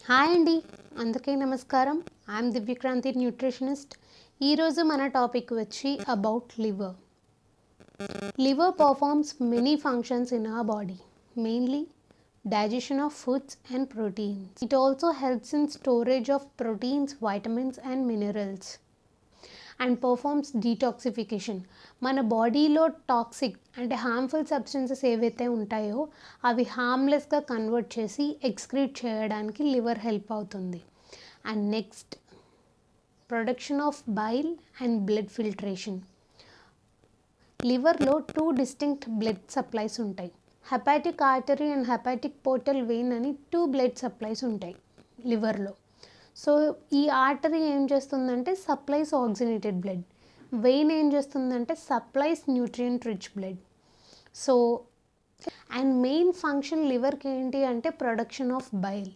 Hi అండి, అందరికీ నమస్కారం. I'm Divyakranti nutritionist. ఈరోజు మన టాపిక్ వచ్చి about liver. Liver performs many functions in our body, mainly digestion of foods and proteins. It also helps in storage of proteins, vitamins and minerals and performs detoxification. మన బాడీలో toxic అంటే harmful substances ఏవైతే ఉంటాయో అవి హార్మ్లెస్గా convert చేసి excrete చేయడానికి liver help అవుతుంది. And next, production of bile and blood filtration. లివర్లో 2 డిస్టింక్ట్ బ్లడ్ సప్లైస్ ఉంటాయి. Hepatic artery and hepatic portal vein అని 2 బ్లడ్ సప్లైస్ ఉంటాయి లివర్లో. సో ఈ ఆర్టరీ ఏం చేస్తుందంటే సప్లైస్ ఆక్సినేటెడ్ బ్లడ్, వెయిన్ ఏం చేస్తుందంటే supplies nutrient rich blood. So and main function లివర్కి ఏంటి అంటే ప్రొడక్షన్ ఆఫ్ బైల్.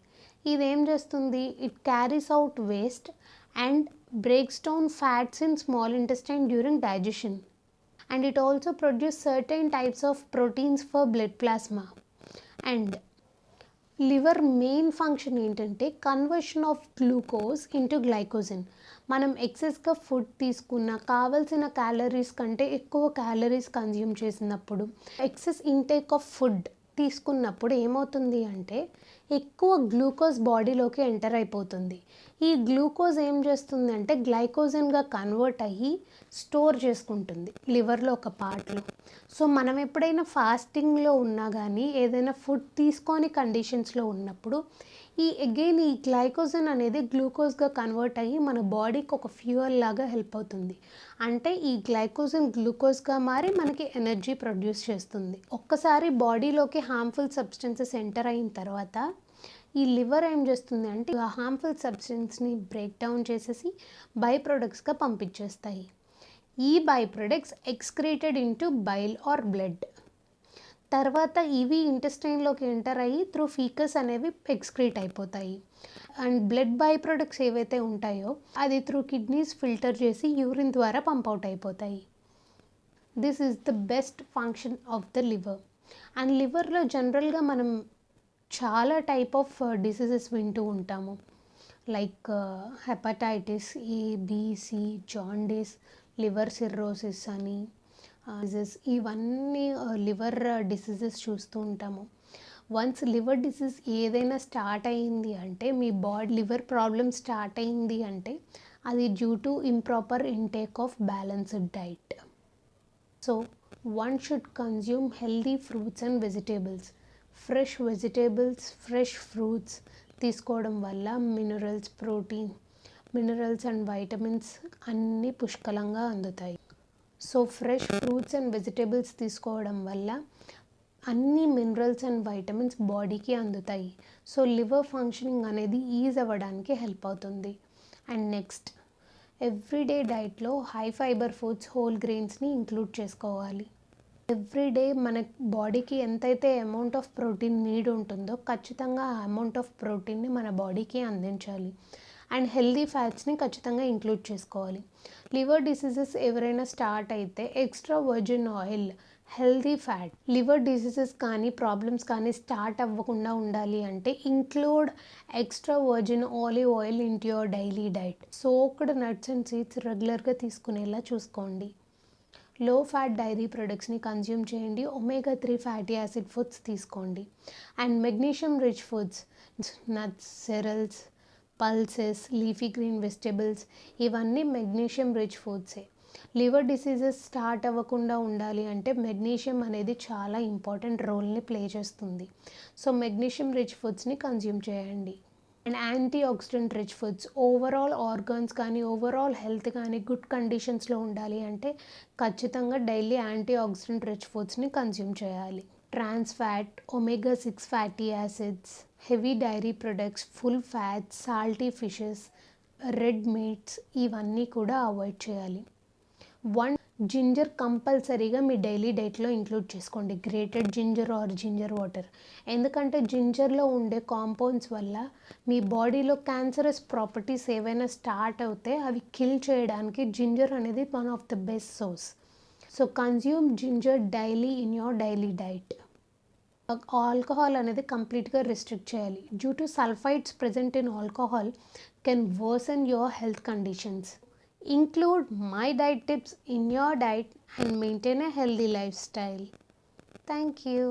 ఇదేం చేస్తుంది? It carries out waste and breaks down fats in small intestine during digestion. And it also produces certain types of proteins for blood plasma. And liver main function ఏంటంటే conversion of glucose into glycogen. మనం ఎక్సెస్గా food తీసుకున్న కావలసిన calories కంటే ఎక్కువ calories consume చేసినప్పుడు, excess intake of food తీసుకున్నప్పుడు ఏమవుతుంది అంటే ఎక్కువ గ్లూకోజ్ బాడీలోకి ఎంటర్ అయిపోతుంది. ఈ గ్లూకోజ్ ఏం చేస్తుంది అంటే గ్లైకోజన్గా కన్వర్ట్ అయ్యి స్టోర్ చేసుకుంటుంది లివర్లో ఒక పార్ట్లో. సో మనం ఎప్పుడైనా ఫాస్టింగ్లో ఉన్నా కానీ ఏదైనా ఫుడ్ తీసుకొని కండిషన్స్లో ఉన్నప్పుడు ఈ గ్లైకోజన్ అనేది గ్లూకోజ్గా కన్వర్ట్ అయ్యి మన బాడీకి ఒక ఫ్యూయల్ లాగా హెల్ప్ అవుతుంది. అంటే ఈ గ్లైకోజన్ గ్లూకోజ్గా మారి మనకి ఎనర్జీ ప్రొడ్యూస్ చేస్తుంది. ఒక్కసారి బాడీలోకి హార్మ్ఫుల్ సబ్స్టెన్సెస్ ఎంటర్ అయిన తర్వాత ఈ లివర్ ఏం చేస్తుంది అంటే ఆ హార్మ్ఫుల్ సబ్స్టెన్స్ని బ్రేక్ డౌన్ చేసేసి బై ప్రొడక్ట్స్గా పంపించేస్తాయి. ఈ byproducts excreted into bile or blood. తర్వాత ఇవి ఇంటెస్టైన్లోకి ఎంటర్ అయ్యి త్రూ ఫీకస్ అనేవి ఎక్స్క్రీట్ అయిపోతాయి. అండ్ బ్లడ్ బై ప్రొడక్ట్స్ ఏవైతే ఉంటాయో అది త్రూ కిడ్నీస్ ఫిల్టర్ చేసి యూరిన్ ద్వారా పంప్ అవుట్ అయిపోతాయి. This is the best function of the liver. And లివర్లో జనరల్గా మనం చాలా టైప్ ఆఫ్ డిసీజెస్ వింటూ ఉంటాము. Like hepatitis A, B, C, jaundice, liver cirrhosis అని ఇవన్నీ లివర్ డిసీజెస్ చూస్తూ ఉంటాము. వన్స్ లివర్ డిసీజ్ ఏదైనా స్టార్ట్ అయ్యింది అంటే మీ బాడీ లివర్ ప్రాబ్లమ్ స్టార్ట్ అయ్యింది అంటే అది due to improper intake of balanced diet. So one should consume healthy fruits and vegetables. Fresh vegetables, fresh fruits తీసుకోవడం వల్ల మినరల్స్ అండ్ వైటమిన్స్ అన్నీ పుష్కలంగా అందుతాయి. So fresh fruits and vegetables తీసుకోవడం వల్ల అన్ని మినరల్స్ అండ్ వైటమిన్స్ బాడీకి అందుతాయి. సో లివర్ ఫంక్షనింగ్ అనేది ఈజ్ అవ్వడానికి హెల్ప్ అవుతుంది. అండ్ నెక్స్ట్, ఎవ్రీడే డైట్లో హై ఫైబర్ ఫుడ్స్, హోల్ గ్రెయిన్స్ని ఇంక్లూడ్ చేసుకోవాలి. ఎవ్రీడే మన బాడీకి ఎంతైతే అమౌంట్ ఆఫ్ ప్రోటీన్ నీడ్ ఉంటుందో ఖచ్చితంగా ఆ అమౌంట్ ఆఫ్ ప్రోటీన్ని మన బాడీకి అందించాలి. అండ్ హెల్దీ ఫ్యాట్స్ని ఖచ్చితంగా ఇంక్లూడ్ చేసుకోవాలి. లివర్ డిసీజెస్ ఎవరైనా స్టార్ట్ అయితే extra virgin oil, healthy fat, liver diseases కానీ ప్రాబ్లమ్స్ కానీ స్టార్ట్ అవ్వకుండా ఉండాలి అంటే include extra virgin olive oil into your daily diet. Soaked nuts and seeds రెగ్యులర్గా తీసుకునేలా చూసుకోండి. లో ఫ్యాట్ డైరీ ప్రొడక్ట్స్ని కన్జ్యూమ్ చేయండి. ఒమేగా 3 ఫ్యాటీ యాసిడ్ ఫుడ్స్ తీసుకోండి. And magnesium rich foods, nuts, cereals, pulses, leafy green vegetables ఇవన్నీ magnesium rich ఫుడ్సే. Liver diseases start అవ్వకుండా ఉండాలి అంటే మెగ్నీషియం అనేది చాలా ఇంపార్టెంట్ రోల్ని ప్లే చేస్తుంది. సో మెగ్నీషియం రిచ్ ఫుడ్స్ని కన్జ్యూమ్ చేయండి. And antioxidant rich foods, overall organs కానీ ఓవరాల్ హెల్త్ కానీ గుడ్ కండిషన్స్లో ఉండాలి అంటే ఖచ్చితంగా డైలీ యాంటీ ఆక్సిడెంట్ రిచ్ ఫుడ్స్ని కన్జ్యూమ్ చేయాలి. Trans fat, omega 6 fatty acids, heavy dairy products, full fats, salty fishes, red meats ఇవన్నీ కూడా అవాయిడ్ చేయాలి. జింజర్ కంపల్సరీగా మీ డైలీ డైట్లో ఇంక్లూడ్ చేసుకోండి. Grated ginger or ginger water. ఎందుకంటే జింజర్లో ఉండే కాంపౌండ్స్ వల్ల మీ బాడీలో క్యాన్సరస్ ప్రాపర్టీస్ ఏవైనా స్టార్ట్ అవుతే అవి కిల్ చేయడానికి జింజర్ అనేది one of the best source. So consume ginger daily in your daily diet. Alcohol అనేది కంప్లీట్గా రెస్ట్రిక్ట్ చేయాలి. Due to sulphides present in alcohol can worsen your health conditions. Include my diet tips in your diet and maintain a healthy life style. Thank you.